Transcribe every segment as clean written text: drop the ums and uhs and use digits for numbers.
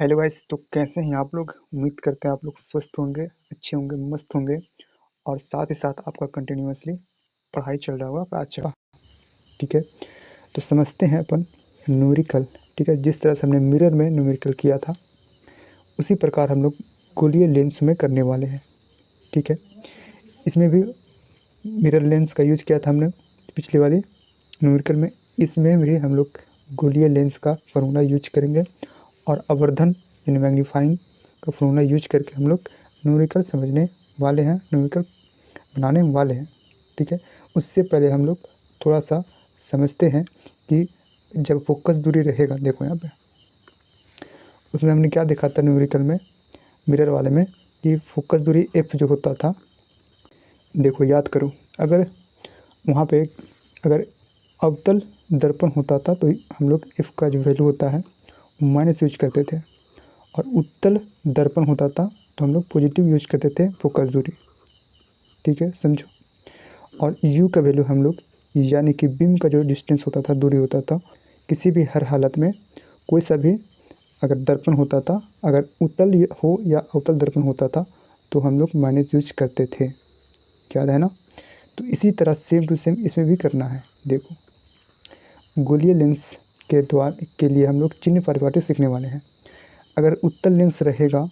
Hello guys, तो कैसे हैं आप लोग। उम्मीद करते हैं आप लोग स्वस्थ होंगे, अच्छे होंगे, मस्त होंगे और साथ ही साथ आपका कंटिन्यूअसली पढ़ाई चल रहा होगा अच्छा। ठीक है, तो समझते हैं अपन न्यूमेरिकल। ठीक है, जिस तरह से हमने मिरर में न्यूमेरिकल किया था उसी प्रकार हम लोग गोलीय लेंस में करने वाले हैं। ठीक है, इसमें भी मिरर लेंस का यूज किया था हमने पिछले वाले न्यूमेरिकल में। इसमें भी हम लोग गोलीय लेंस का फॉर्मूला यूज करेंगे और आवर्धन यानी मैग्नीफाइंग का फॉर्मूला यूज करके हम लोग न्यूमेरिकल समझने वाले हैं, न्यूमेरिकल बनाने वाले हैं। ठीक है, उससे पहले हम लोग थोड़ा सा समझते हैं कि जब फोकस दूरी रहेगा, देखो यहाँ पे उसमें हमने क्या देखा था न्यूमेरिकल में, मिरर वाले में, कि फोकस दूरी एफ जो होता था। देखो याद करो, अगर वहाँ पे अगर अवतल दर्पण होता था तो हम लोग एफ का जो वैल्यू होता है माइनस यूज करते थे, और उत्तल दर्पण होता था तो हम लोग पॉजिटिव यूज करते थे फोकस दूरी। ठीक है, समझो। और यू का वैल्यू हम लोग यानी कि बीम का जो डिस्टेंस होता था, दूरी होता था, किसी भी हर हालत में कोई सा भी अगर दर्पण होता था, अगर उत्तल हो या अवतल दर्पण होता था तो हम लोग माइनस यूज करते थे। याद है ना। तो इसी तरह सेम टू सेम इसमें भी करना है। देखो, गोलीय लेंस के द्वारा के लिए हम लोग चिन्ह परिभाषा सीखने वाले हैं। अगर उत्तल लेंस रहेगा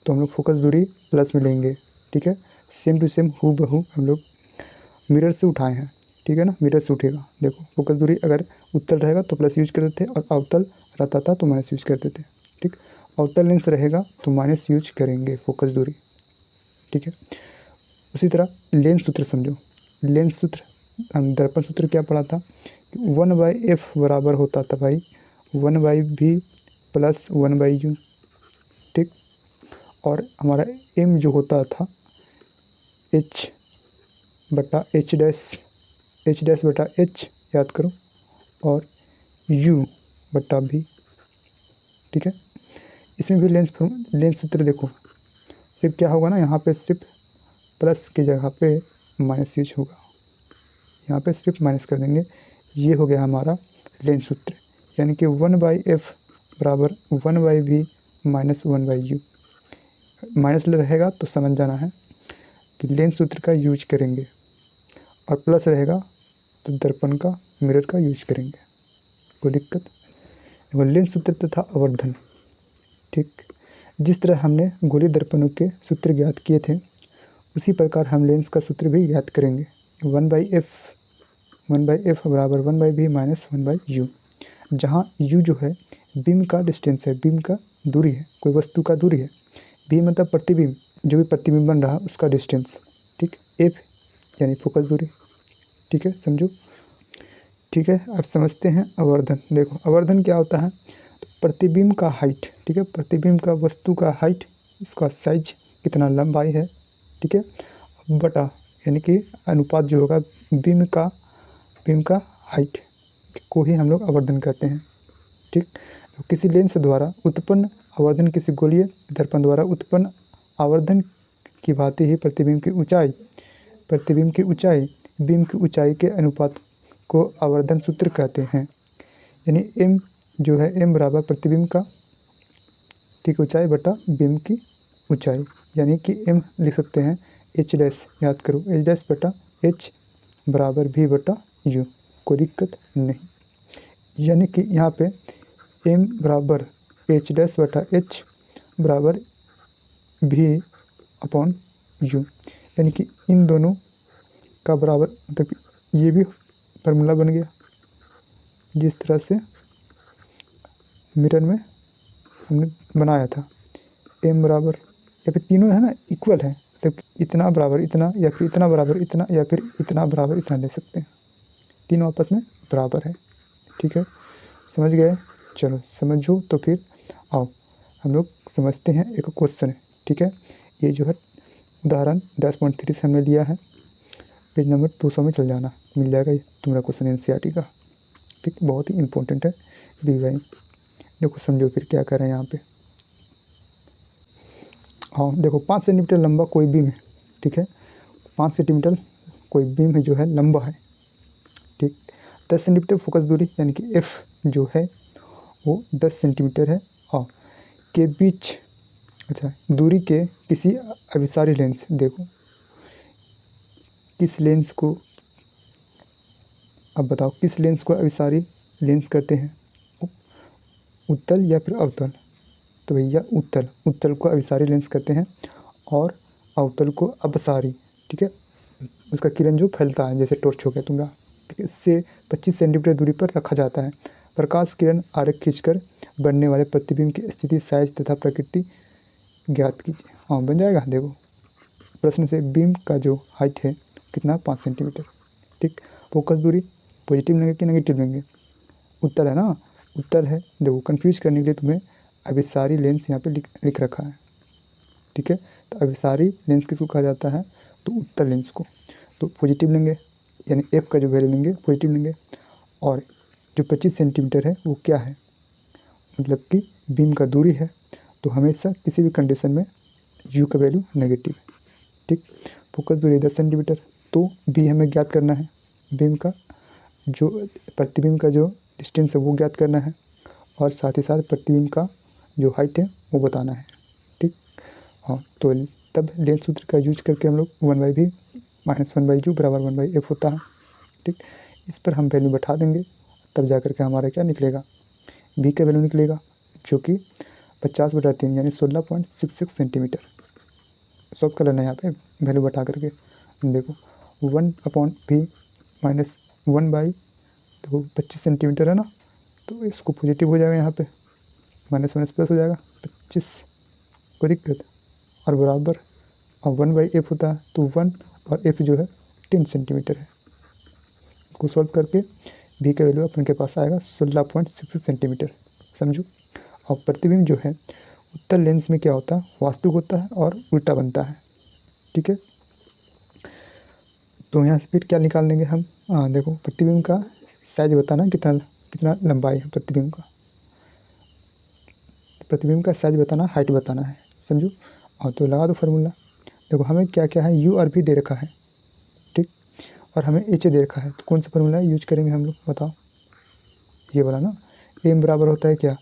तो हम लोग फोकस दूरी प्लस में लेंगे। ठीक है, सेम टू सेम हूबहू हम लोग मिरर से उठाए हैं। ठीक है ना, मिरर से उठेगा। देखो, फोकस दूरी अगर उत्तल रहेगा तो प्लस यूज करते थे और अवतल रहता था तो माइनस यूज करते थे। ठीक, अवतल लेंस रहेगा तो माइनस यूज करेंगे फोकस दूरी। ठीक है, उसी तरह लेंस सूत्र समझो। लेंस सूत्र हम दर्पण सूत्र क्या पढ़ा था, 1/f बराबर होता था भाई 1/v प्लस 1/u। ठीक, और हमारा m जो होता था h बटा h डैश बटा h, याद करो, और u बटा v। ठीक है, इसमें भी लेंस सूत्र देखो, सिर्फ क्या होगा ना, यहाँ पे सिर्फ प्लस की जगह पे माइनस यूज होगा, यहाँ पे सिर्फ माइनस कर देंगे। ये हो गया हमारा लेंस सूत्र, यानी कि 1/f बराबर 1/v माइनस 1/u। माइनस रहेगा तो समझ जाना है कि लेंस सूत्र का यूज करेंगे, और प्लस रहेगा तो दर्पण का, मिरर का यूज करेंगे। कोई दिक्कत। लेंस सूत्र तथा आवर्धन। ठीक, जिस तरह हमने गोलीय दर्पणों के सूत्र ज्ञात किए थे उसी प्रकार हम लेंस का सूत्र भी ज्ञात करेंगे। 1/f बराबर 1/v माइनस 1/u, जहाँ u जो है बीम का डिस्टेंस है, बीम का दूरी है, कोई वस्तु का दूरी है। v मतलब प्रतिबिंब, जो भी प्रतिबिंब बन रहा उसका डिस्टेंस। ठीक, f यानी फोकस दूरी। ठीक है, समझो। ठीक है, अब समझते हैं आवर्धन। देखो, आवर्धन क्या होता है, तो प्रतिबिंब का हाइट। ठीक है, प्रतिबिंब का वस्तु का हाइट, इसका साइज कितना लंबाई है। ठीक है, बटा यानी कि अनुपात जो होगा बीम का हाइट को ही हम लोग आवर्धन कहते हैं। ठीक, तो किसी लेंस द्वारा उत्पन्न आवर्धन किसी गोलीय दर्पण द्वारा उत्पन्न आवर्धन की भांति ही प्रतिबिंब की ऊंचाई बीम की ऊंचाई के अनुपात को आवर्धन सूत्र कहते हैं। यानी m जो है, m बराबर प्रतिबिंब का ठीक ऊंचाई बटा बीम की ऊंचाई, यानी कि m लिख सकते हैं h डैश, याद करो h डैश बटा h बराबर v बटा u। कोई दिक्कत नहीं, यानी कि यहाँ पे m बराबर h डैश बटा h बराबर v अपॉन u, यानी कि इन दोनों का बराबर, मतलब ये भी फार्मूला बन गया जिस तरह से मिरर में हमने बनाया था। m बराबर, या फिर तीनों है ना इक्वल है, मतलब इतना बराबर इतना, या फिर इतना बराबर इतना, या फिर इतना बराबर इतना ले सकते हैं, तीनों आपस में बराबर है। ठीक है, समझ गए। चलो समझो, तो फिर आओ हम लोग समझते हैं एक क्वेश्चन है। ठीक है, ये जो है उदाहरण 10.3 से हमने लिया है, पेज नंबर 200 में चल जाना, मिल जाएगा ये तुम्हारा क्वेश्चन एनसीईआरटी का। ठीक, बहुत ही इंपॉर्टेंट है डिज़ाइन। देखो समझो फिर क्या कर रहे हैं यहाँ पे। हाँ देखो, 5 सेंटीमीटर लंबा कोई बीम है। ठीक है, 5 सेंटीमीटर कोई बीम है जो है लंबा है। ठीक, 10 सेंटीमीटर फोकस दूरी यानी कि एफ जो है वो 10 सेंटीमीटर है। हाँ, के बीच, अच्छा, दूरी के किसी अभिसारी लेंस, देखो किस लेंस को, अब बताओ किस लेंस को अभिसारी लेंस कहते हैं, उत्तल या फिर अवतल। तो भैया उत्तल, उत्तल को अभिसारी लेंस कहते हैं और अवतल को अपसारी। ठीक है, उसका किरण जो फैलता है जैसे टॉर्च हो गया तुम्हारा, ठीक है, इससे 25 सेंटीमीटर दूरी पर रखा जाता है। प्रकाश किरण आरेख खींचकर बनने वाले प्रतिबिंब की स्थिति, साइज तथा प्रकृति ज्ञात कीजिए। हाँ बन जाएगा। देखो प्रश्न से बीम का जो हाइट है कितना, 5 सेंटीमीटर। ठीक, फोकस दूरी पॉजिटिव लेंगे कि नेगेटिव लेंगे, उत्तल है ना, उत्तल है। देखो कंफ्यूज करने के लिए तुम्हें अभिसारी लेंस यहाँ पे लिख रखा है। ठीक है, तो अभिसारी लेंस किसको कहा जाता है, तो उत्तल लेंस को। तो पॉजिटिव लेंगे, यानी एफ का जो वैल्यू लेंगे पॉजिटिव लेंगे, और जो 25 सेंटीमीटर है वो क्या है, मतलब कि बीम का दूरी है। तो हमेशा किसी भी कंडीशन में यू का वैल्यू नेगेटिव है। ठीक, फोकस दूरी 10 सेंटीमीटर, तो बी हमें ज्ञात करना है, बीम का जो प्रतिबिंब का जो डिस्टेंस है वो ज्ञात करना है, और साथ ही साथ प्रतिबिंब का जो हाइट है वो बताना है। ठीक, हाँ, तो तब लेंस सूत्र का यूज करके हम लोग 1/v माइनस 1/u बराबर 1/f होता है। ठीक, इस पर हम वैल्यू बैठा देंगे, तब जा करके हमारा क्या निकलेगा, बी का वैल्यू निकलेगा जो कि 50/3 यानी 16.66 सेंटीमीटर। सॉल्व कर लेना यहाँ पे वैल्यू बैठा करके। देखो 1/v माइनस 1/, देखो 25 सेंटीमीटर है ना, तो इसको पॉजिटिव हो जाएगा, यहाँ पे माइनस माइनस प्लस हो जाएगा 25, कोई दिक्कत, और बराबर, और 1/f होता है, तो 1 और f जो है 10 सेंटीमीटर है। इसको सॉल्व करके v का वैल्यू अपन के पास आएगा 16.66 सेंटीमीटर, समझो। और प्रतिबिंब जो है उत्तल लेंस में क्या होता है, वास्तविक होता है और उल्टा बनता है। ठीक है, तो यहाँ से फिर क्या निकाल लेंगे हम, देखो प्रतिबिंब का साइज बताना, कितना कितना लंबाई है प्रतिबिंब का, प्रतिबिंब का साइज बताना, हाइट बताना है, समझो। और तो लगा दो फार्मूला। देखो हमें क्या क्या है, यू और भी दे रखा है, ठीक, और हमें एच दे रखा है, तो कौन सा फार्मूला यूज करेंगे हम लोग, बताओ, ये वाला ना। एम बराबर होता है क्या,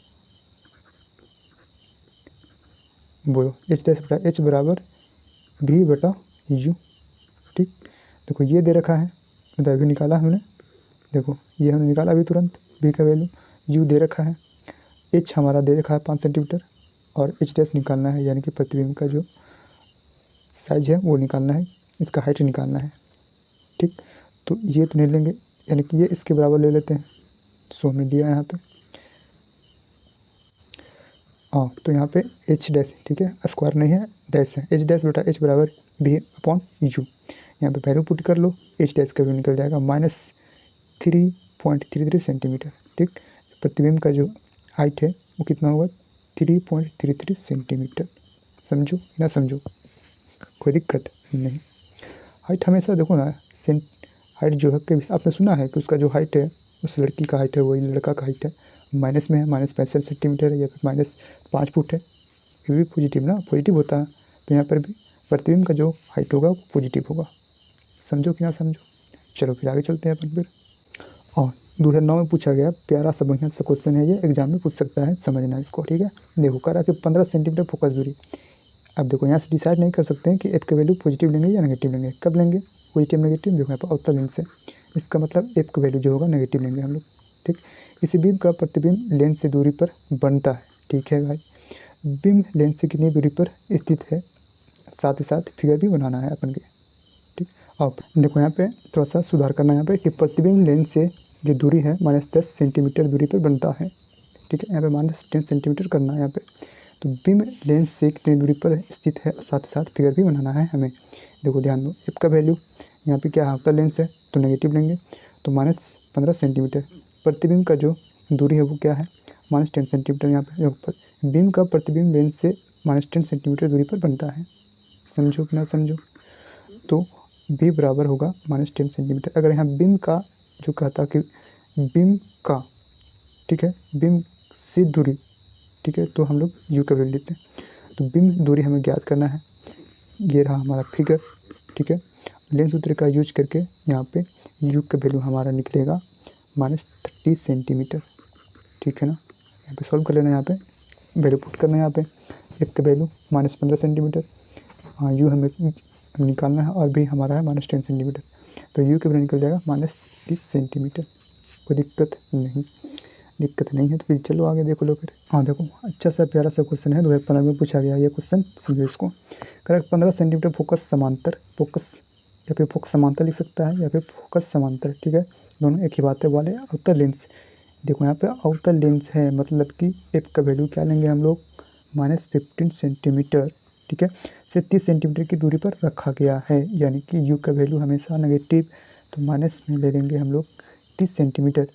बोलो, एच डैश बटा एच बराबर भी बटा यू। ठीक, देखो ये दे रखा है, मतलब अभी निकाला हमने, देखो ये हमने निकाला अभी तुरंत, बी का वैल्यू, यू दे रखा है, एच हमारा दे रखा है 5 सेंटीमीटर, और एच डैश निकालना है, यानी कि प्रतिबिंब का जो साइज है वो निकालना है, इसका हाइट निकालना है। ठीक, तो ये तो नहीं लेंगे, यानी कि ये इसके बराबर ले लेते हैं, सो हमने लिया यहाँ पे, हाँ, तो यहाँ पे एच डैश, ठीक है, स्क्वायर नहीं है, डैश है, एच डैश बटा एच बराबर बी अपॉन यू। यहाँ पे वैल्यू पुट कर लो, एच डैश का वैल्यू निकल जाएगा -3.33 सेंटीमीटर। ठीक, प्रतिबिंब का जो हाइट है वो कितना होगा, 3.33 सेंटीमीटर, समझो ना समझो, कोई दिक्कत नहीं। हाइट हमेशा देखो ना, हाइट जो है कि आपने सुना है कि उसका जो हाइट है उस लड़की का हाइट है वही लड़का का हाइट है, माइनस में है, -65 सेंटीमीटर है या फिर -5 फुट है, ये भी पॉजिटिव ना, पॉजिटिव होता है। तो यहाँ पर भी प्रतिबिंब का जो हाइट होगा वो पॉजिटिव होगा, समझो कि ना समझो। चलो फिर आगे चलते हैं अपन फिर। और 2009 में पूछा गया प्यारा सा बढ़िया सा क्वेश्चन है, ये एग्जाम में पूछ सकता है, समझना इसको। ठीक है, देखो करा कि 15 सेंटीमीटर फोकस दूरी। अब देखो यहाँ से डिसाइड नहीं कर सकते हैं कि एफ का वैल्यू पॉजिटिव लेंगे या नेगेटिव लेंगे, कब लेंगे पॉजिटिव नेगेटिव, देखो यहाँ पर अवतल लेंस है, इसका मतलब एफ का वैल्यू जो होगा नेगेटिव लेंगे हम लोग। ठीक, इसी बीम का प्रतिबिंब लेंस से दूरी पर बनता है। ठीक है भाई, बीम लेंस से कितनी दूरी पर स्थित है, साथ ही साथ फिगर भी बनाना है अपन के। ठीक, अब देखो यहाँ पे थोड़ा सा सुधार करना है यहाँ पे कि प्रतिबिंब लेंस से जो दूरी है -10 सेंटीमीटर दूरी पर बनता है। ठीक है, यहाँ पे -10 सेंटीमीटर करना है यहाँ पे। तो बीम लेंस से कितनी दूरी पर स्थित है, साथ ही साथ फिगर भी बनाना है हमें। देखो ध्यान दो, एफ का वैल्यू यहाँ पे क्या है, आपका लेंस है तो नेगेटिव लेंगे, तो -15 सेंटीमीटर। प्रतिबिंब का जो दूरी है वो क्या है, -10 सेंटीमीटर। यहाँ पे बीम का प्रतिबिंब लेंस से -10 सेंटीमीटर दूरी पर बनता है, समझो कि ना समझो। तो बी बराबर होगा -10 सेंटीमीटर। अगर यहाँ बीम का जो कहता कि बीम का, ठीक है, बीम से दूरी, ठीक है, तो हम लोग यू का वैल्यू लेते हैं। तो बीम दूरी हमें ज्ञात करना है, ये रहा हमारा फिगर। ठीक है, लेंस सूत्र का यूज करके यहाँ पे यू का वैल्यू हमारा निकलेगा -30 सेंटीमीटर। ठीक है ना, यहाँ पे सॉल्व कर लेना यहाँ पे। वैल्यू पुट करना है यहाँ पे, एफ का वैल्यू -15 सेंटीमीटर, हाँ यू हमें निकालना है और भी हमारा है -10 सेंटीमीटर, तो यू के वैल्यू निकल जाएगा -30 सेंटीमीटर। कोई दिक्कत नहीं है। तो फिर चलो आगे देखो लो फिर। हाँ देखो, अच्छा सा प्यारा सा क्वेश्चन है, 2015 में पूछा गया ये क्वेश्चन, समझो इसको। करेक्ट, 15 सेंटीमीटर फोकस समांतर, फोकस या फिर फोकस समांतर लिख सकता है या फिर फोकस समांतर, ठीक है, दोनों एक ही बात है। वाले अवतल लेंस, देखो यहाँ पे अवतल लेंस है, मतलब कि एफ का वैल्यू क्या लेंगे हम लोग, -15 सेंटीमीटर, ठीक है, से 30 सेंटीमीटर की दूरी पर रखा गया है, यानी कि यू का वैल्यू हमेशा नेगेटिव, तो माइनस में ले लेंगे हम लोग 30 सेंटीमीटर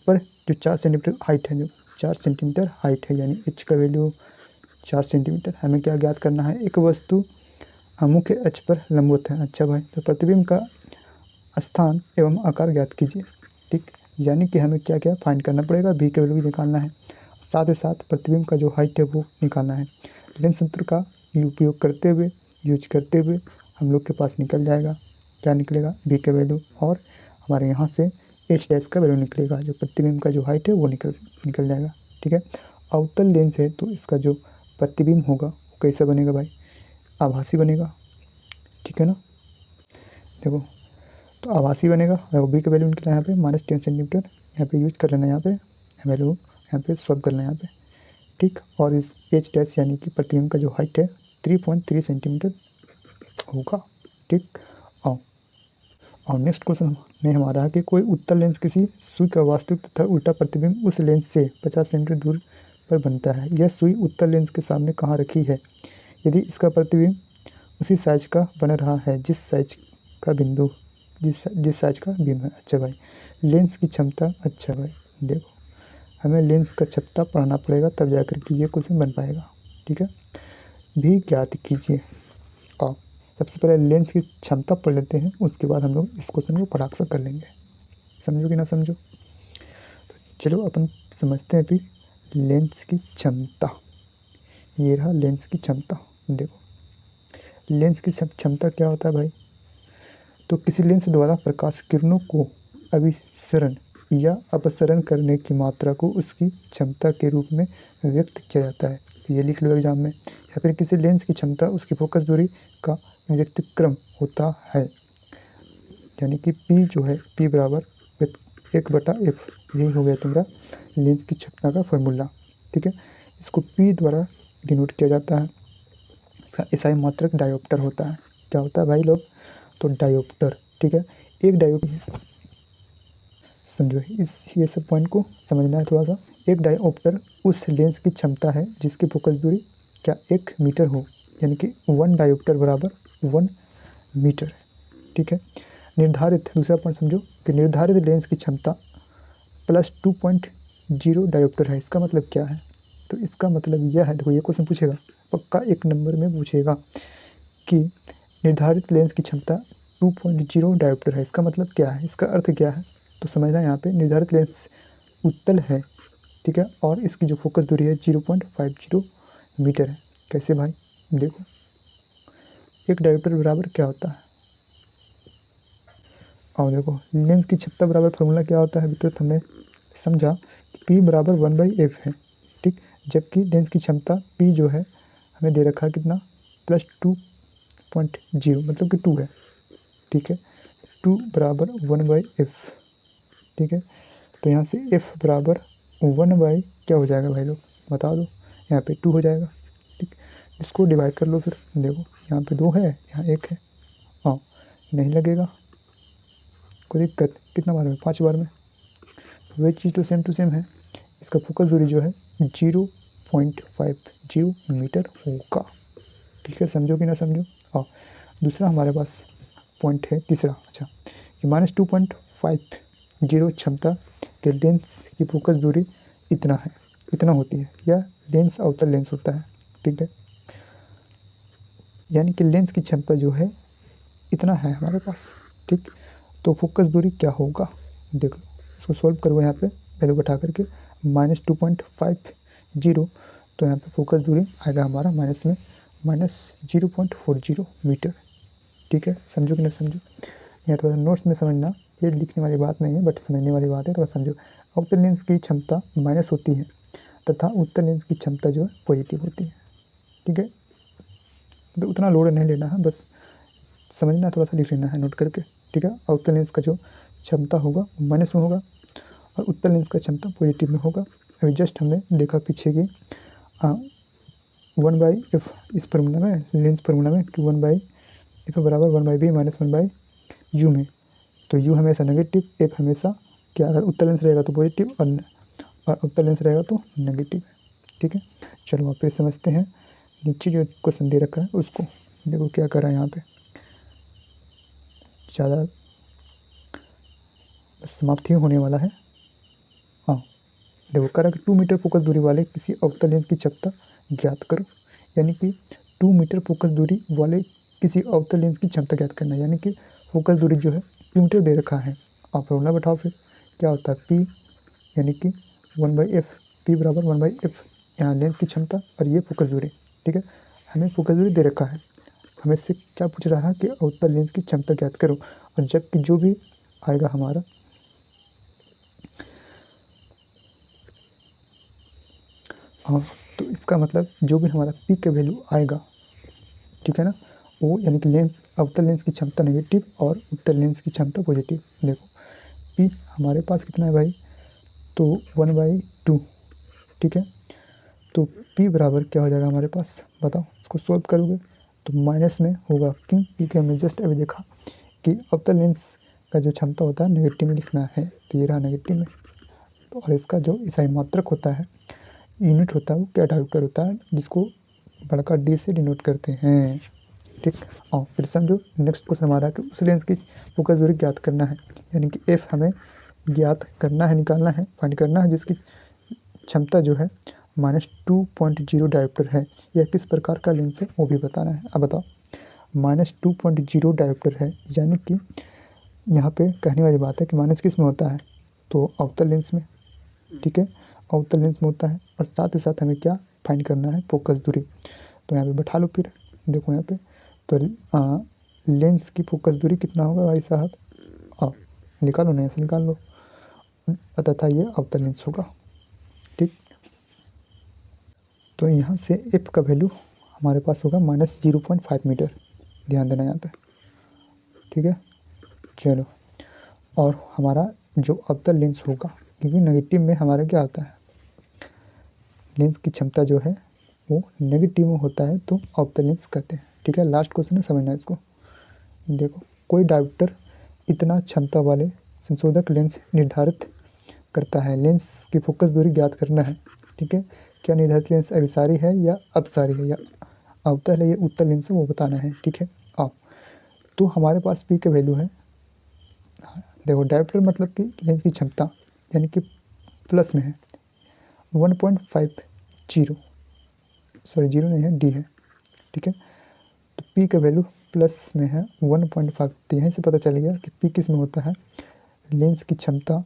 पर। जो 4 सेंटीमीटर हाइट है, जो 4 सेंटीमीटर हाइट है, यानी एच का वैल्यू 4 सेंटीमीटर। हमें क्या ज्ञात करना है, एक वस्तु मुख्य अक्ष पर लंबवत है। अच्छा भाई, तो प्रतिबिंब का स्थान एवं आकार ज्ञात कीजिए, ठीक, यानी कि हमें क्या क्या फाइंड करना पड़ेगा, बी का वैल्यू भी निकालना है, साथ ही साथ प्रतिबिंब का जो हाइट है वो निकालना है। लेंस तंत्र का उपयोग करते हुए, यूज करते हुए हम लोग के पास निकल जाएगा, क्या निकलेगा, बी का वैल्यू, और हमारे यहाँ से एच डैश का वैल्यू निकलेगा, जो प्रतिबिंब का जो हाइट है वो निकल जाएगा, ठीक है। अवतल लेंस है तो इसका जो प्रतिबिंब होगा वो कैसा बनेगा भाई, आभासी बनेगा, ठीक है ना। देखो, तो आभासी बनेगा, देखो बी का वैल्यू निकला यहाँ पे -10 सेंटीमीटर, यहाँ पे यूज कर लेना, यहाँ पे वैल्यू यहाँ पे सॉल्व करना यहाँ पे, ठीक। और इस एच डैश यानी कि प्रतिबिंब का जो हाइट है 3.3 सेंटीमीटर होगा, ठीक। और नेक्स्ट क्वेश्चन में हमारा है कि कोई उत्तल लेंस किसी सुई का वास्तविक तथा उल्टा प्रतिबिंब उस लेंस से 50 सेंटीमीटर दूर पर बनता है। यह सुई उत्तल लेंस के सामने कहाँ रखी है, यदि इसका प्रतिबिंब उसी साइज का बन रहा है जिस साइज का बिंदु जिस साइज का बीम है। अच्छा भाई, लेंस की क्षमता, अच्छा भाई देखो, हमें लेंस का क्षमता पढ़ना पड़ेगा तब जाकर के ये क्वेश्चन बन पाएगा, ठीक है। भी ज्ञात कीजिए, और सबसे पहले लेंस की क्षमता पढ़ लेते हैं, उसके बाद हम लोग इस क्वेश्चन को फटाक से कर लेंगे, समझो कि ना समझो। तो चलो अपन समझते हैं फिर लेंस की क्षमता। ये रहा लेंस की क्षमता। देखो, लेंस की क्षमता क्या होता है भाई, तो किसी लेंस द्वारा प्रकाश किरणों को अभिसरण या अपसरण करने की मात्रा को उसकी क्षमता के रूप में व्यक्त किया जाता है। ये लिख लो एग्जाम में। या फिर किसी लेंस की क्षमता उसकी फोकस दूरी का व्यतिक्रम होता है, यानी कि P जो है, P बराबर 1/f, यही हो गया तुम्हारा लेंस की क्षमता का फॉर्मूला, ठीक है। इसको P द्वारा डिनोट किया जाता है। इसका एसआई मात्रक डायोप्टर होता है। क्या होता है भाई लोग, तो डायोप्टर, ठीक है। एक डायोप्टर, समझो ये सब पॉइंट को समझना है थोड़ा सा। एक डायोप्टर उस लेंस की क्षमता है जिसकी फोकस दूरी क्या 1 मीटर हो, यानी कि 1 डायोप्टर बराबर 1 मीटर, ठीक है। निर्धारित, दूसरा पॉइंट समझो कि निर्धारित लेंस की क्षमता +2.0 डायोप्टर है। इसका मतलब क्या है, तो इसका मतलब यह है, देखो ये क्वेश्चन पूछेगा पक्का, 1 नंबर में पूछेगा कि निर्धारित लेंस की क्षमता 2.0 डायोप्टर है। इसका मतलब क्या है, इसका अर्थ क्या है, तो समझना यहाँ पे निर्धारित लेंस उत्तल है, ठीक है, और इसकी जो फोकस दूरी है 0.50 मीटर है। कैसे भाई, देखो एक डायोप्टर बराबर क्या होता है, और देखो लेंस की क्षमता बराबर फार्मूला क्या होता है, अभी तो हमने समझा कि P बराबर 1/f है, ठीक। जबकि लेंस की क्षमता P जो है हमें दे रखा है कितना, +2.0, मतलब कि 2 है, ठीक है। 2 बराबर 1/f, ठीक है। तो यहाँ से f बराबर 1 क्या हो जाएगा भाई लोग, बता दो, यहाँ पे 2 हो जाएगा, ठीक। इसको डिवाइड कर लो फिर, देखो यहाँ पे 2 है, यहाँ 1 है, हाँ नहीं लगेगा, कोई दिक्कत, कितना बार में, 5 बार में, वही चीज़ तो सेम टू सेम है। इसका फोकस दूरी जो है 0.50 मीटर होगा, ठीक है, समझो कि ना समझो। हाँ, दूसरा हमारे पास पॉइंट है तीसरा, अच्छा, कि -2.50 क्षमता के लेंस की फोकस दूरी इतना होती है, या लेंस अवतल लेंस होता है, ठीक है। यानी कि लेंस की क्षमता जो है इतना है हमारे पास, ठीक। तो फोकस दूरी क्या होगा, देख लो, इसको सॉल्व करो, यहाँ पे वैल्यू बैठा करके -2.50, तो यहाँ पे फोकस दूरी आएगा हमारा -0.40 मीटर, ठीक है, समझो कि ना समझो। यहाँ थोड़ा नोट्स में समझना, ये लिखने वाली बात नहीं है बट समझने वाली बात है, थोड़ा समझो। अवतल लेंस की क्षमता माइनस होती है तथा उत्तर लेंस की क्षमता जो है पॉजिटिव होती है। ठीक है, तो उतना लोड नहीं लेना है, बस समझना, थोड़ा सा लिख लेना है नोट करके। ठीक है, और उत्तर लेंस का जो क्षमता होगा वो माइनस में होगा और उत्तर लेंस का क्षमता पॉजिटिव में होगा। अभी जस्ट हमने देखा पीछे कि 1/f इस फार्मूला में, लेंस फार्मूला में, कि 1/f बराबर 1/b माइनस 1/u में। तो u हमेशा नेगेटिव, f हमेशा क्या, अगर उत्तर लेंस रहेगा तो पॉजिटिव और उत्तर लेंस रहेगा तो नेगेटिव। ठीक है, चलो आप फिर समझते हैं नीचे जो क्वेश्चन दे रखा है उसको। देखो क्या कर रहा है यहाँ पे, ज़्यादा समाप्ति होने वाला है। हाँ देखो, कह रहा है कि 2 मीटर फोकस दूरी वाले किसी अवतल लेंस की क्षमता ज्ञात करो। यानी कि 2 मीटर फोकस दूरी वाले किसी अवतल लेंस की क्षमता ज्ञात करना है, यानी कि फोकस दूरी जो है 2 मीटर दे रखा है। आप फॉर्मूला बैठाओ, फिर क्या होता है P यानी कि 1/f, P बराबर 1/f, यहाँ लेंस की क्षमता और ये फोकस दूरी। ठीक है, हमें फोकस दूरी दे रखा है, हमें से क्या पूछ रहा है कि अवतल लेंस की क्षमता ज्ञात करो। और जबकि जो भी आएगा हमारा तो इसका मतलब जो भी हमारा P का वैल्यू आएगा, ठीक है ना, वो यानी कि लेंस, अवतल लेंस की क्षमता नेगेटिव और उत्तर लेंस की क्षमता पॉजिटिव। देखो P हमारे पास कितना है भाई, तो 1/2। ठीक है, तो P बराबर क्या हो जाएगा हमारे पास, बताओ, इसको सॉल्व करोगे तो माइनस में होगा। क्यों, क्योंकि हमने जस्ट अभी देखा कि अवतल लेंस का जो क्षमता होता है नेगेटिव में लिखना है, तो ये रहा नेगेटिव में। तो और इसका जो ईसाई मात्रक होता है, यूनिट होता है, वो क्या डायोप्टर होता है, जिसको बड़का D से डिनोट करते हैं। ठीक, और फिर समझो नेक्स्ट क्वेश्चन हमारा कि उस लेंस की फोकस दूरी ज्ञात करना है, यानी कि F हमें ज्ञात करना है, निकालना है, फाइंड करना है, जिसकी क्षमता जो है -2.0 डायोप्टर है। यह किस प्रकार का लेंस है वो भी बताना है। अब बताओ, -2.0 डायोप्टर है, यानी कि यहाँ पे कहने वाली बात है कि माइनस किस में होता है, तो अवतल लेंस में। ठीक है, अवतल लेंस में होता है, और साथ ही साथ हमें क्या फाइंड करना है, फोकस दूरी। तो यहाँ पे बैठा लो, फिर देखो यहाँ पे, तो लेंस की फोकस दूरी कितना होगा भाई साहब, आओ निकालो, नहीं से निकाल लो, तथा ये अवतल लेंस होगा। ठीक, तो यहाँ से एफ का वैल्यू हमारे पास होगा -0.5 मीटर, ध्यान देना यहाँ पे। ठीक है, चलो, और हमारा जो अवतल लेंस होगा, क्योंकि नेगेटिव में हमारा क्या आता है, लेंस की क्षमता जो है वो नेगेटिव में होता है, तो अवतल लेंस कहते हैं। ठीक है, लास्ट क्वेश्चन है, समझना इसको। देखो, कोई डायोप्टर इतना क्षमता वाले संशोधक लेंस निर्धारित करता है, लेंस की फोकस दूरी ज्ञात करना है। ठीक है, क्या निर्धारित लेंस अभिसारी है या अपसारी है या अवतल है, ये उत्तल लेंस है, वो बताना है। ठीक है, आओ, तो हमारे पास P का वैल्यू है, देखो डायोप्टर मतलब कि लेंस की क्षमता, यानी कि प्लस में है 1.50, सॉरी जीरो नहीं है, D है। ठीक है, तो P का वैल्यू प्लस में है 1.5, तो यहीं से पता चल गया कि P किस में होता है, लेंस की क्षमता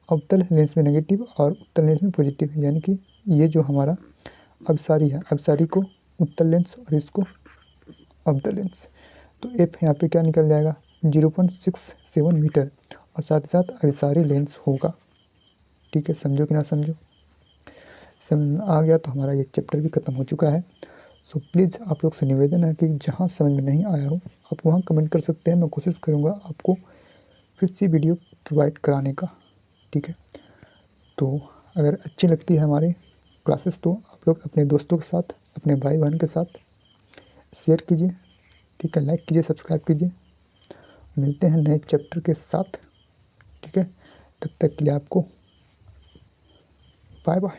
अवतल लेंस में नेगेटिव और उत्तल लेंस में पॉजिटिव, यानी कि ये जो हमारा अपसारी है, अपसारी को उत्तल लेंस और इसको अवतल लेंस। तो F यहाँ पे क्या निकल जाएगा, 0.67 मीटर, और साथ ही साथ अभिसारी लेंस होगा। ठीक है, समझो कि ना समझो, समझ आ गया तो हमारा ये चैप्टर भी खत्म हो चुका है। सो प्लीज़ आप लोग से निवेदन है कि जहाँ समझ में नहीं आया हो आप वहाँ कमेंट कर सकते हैं, मैं कोशिश करूँगा आपको फिर से वीडियो प्रोवाइड कराने का। ठीक है, तो अगर अच्छी लगती है हमारी क्लासेस तो आप लोग अपने दोस्तों के साथ, अपने भाई बहन के साथ शेयर कीजिए। ठीक है, लाइक कीजिए, सब्सक्राइब कीजिए। मिलते हैं नए चैप्टर के साथ। ठीक है, तब तक के लिए आपको बाय बाय।